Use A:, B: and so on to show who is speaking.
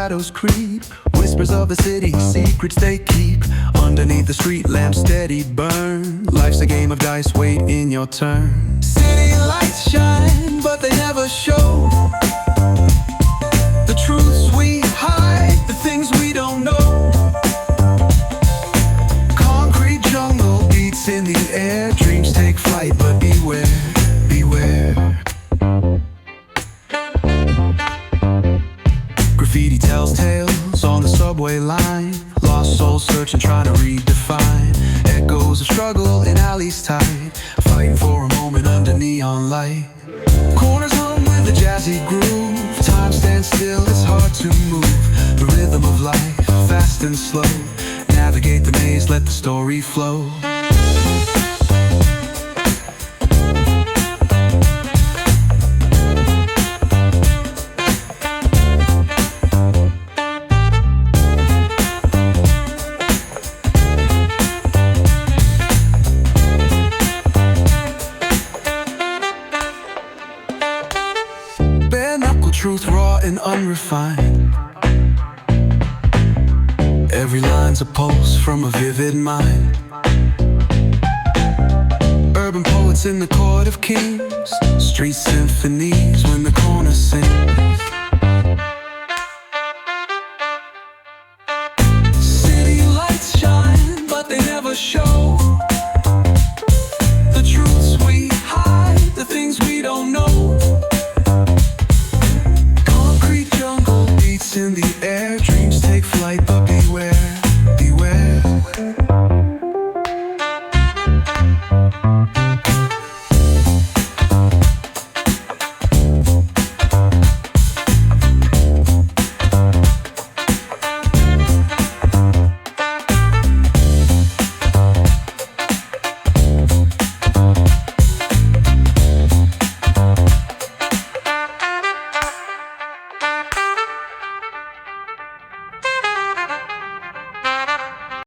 A: shadows creep. Whispers of the city, secrets they keep. Underneath the street lamp, steady burn. Life's a game of dice, wait in your turn. City lights shine, but they never show the truths we hide, the things we don't know. Concrete jungle beats in the air. Dreams take flight, but beware, beware. Graffiti tells tales on the subway line. Lost souls searching, trying to redefine. Echoes of struggle in alleys tight, fighting for a moment under neon light. Corners hum with a jazzy groove. Time stands still, it's hard to move. The rhythm of life, fast and slow. Navigate the maze, let the story flow. Truth raw and unrefined. Every line's a pulse from a vivid mind. Urban poets in the court of kings. Street symphonies when the corner sings.